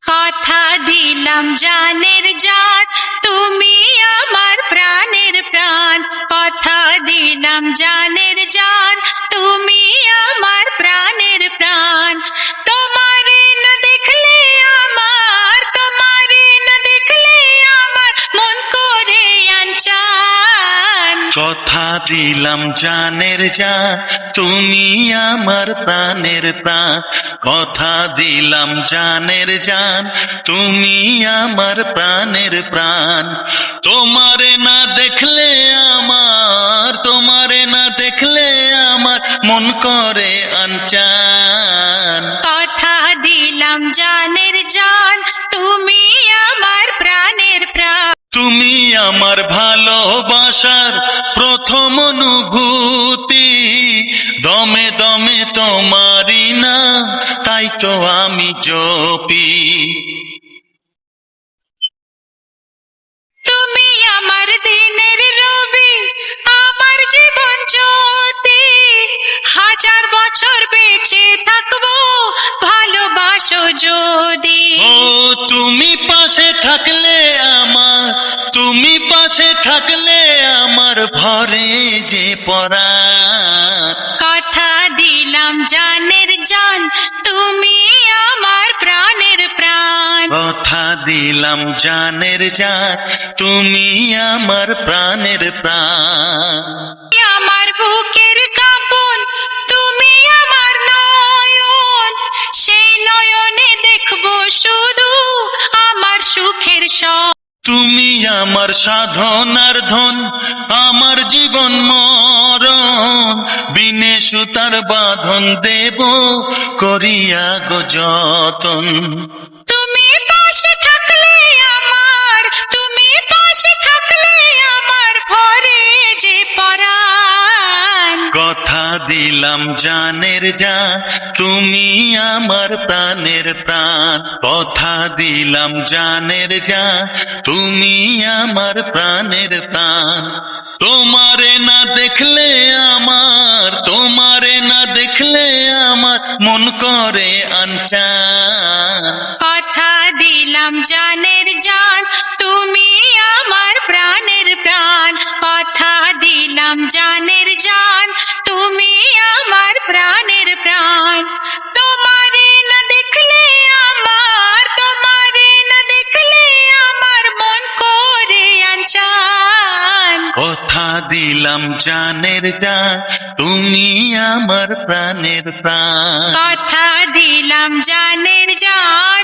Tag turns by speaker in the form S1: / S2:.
S1: কথা দিলাম জানের জান, তুমি আমার প্রাণের প্রাণ। কথা দিলাম জানের জান, তুমি আমার প্রাণের প্রাণ। তোমারে না দেখলে আমার, তোমারে না দেখলে আমার মন করে আনচান।
S2: কথা দিলাম জানের জান, তুমি আমার প্রাণের প্রাণ। কথা দিলাম জানের জান, তুমি আমার প্রাণের প্রাণ। তোমারে না দেখলে আমার, তোমারে না দেখলে আমার মন করে আনচান।
S1: কথা দিলাম জানের জান, তুমি আমার প্রাণের প্রাণ।
S2: তুমি আমার ভালোবাসার প্রথম অনুভূতি, দমে দমে তোমারই নাম, তাই তো আমি জপি।
S1: তুমি আমার দিনের রবি, আমার জীবন জ্যোতি। হাজার বছর বেঁচে থাকবো ভালোবাসো যদি।
S2: ও তুমি পাশে থাকলে আমার, তুমি পাশে থাকলে আমার ভরে যে পরাণ।
S1: কথা দিলাম জানের জান, তুমি আমার প্রাণের প্রাণ।
S2: কথা দিলাম জানের জান, তুমি আমার প্রাণের প্রাণ।
S1: আমার বুকের কাঁপন, তুমি আমার নয়ন। সেই নয়নে দেখবো শুধু আমার সুখের সব।
S2: তুমি আমার সাধনার ধন, আমার জীবন মরণ। বিনে সুতার বাঁধন দেব করিয়া গো যতন।
S1: তুমি পাশে থাকলে আমার, তুমি পাশে থাকলে আমার ভরে যে পরাণ।
S2: কথা দিলাম জানের জান, তুমি আমার প্রাণের প্রাণ। কথা দিলাম জানের জান, তুমি আমার প্রাণের প্রাণ। তোমারে না দেখলে আমার, তোমারে না দেখলে আমার মন করে আনচান।
S1: কথা দিলাম জানের জান, তুমি আমার প্রাণের প্রাণ। কথা দিলাম জানের জান, তুমি আমার প্রাণের প্রাণ। তোমারে না দেখলে আমার, তোমারে না দেখলে আমার মন করে আনচান।
S2: কথা দিলাম জানের জান, তুমি আমার প্রাণের প্রাণ।
S1: কথা দিলাম জানের জান,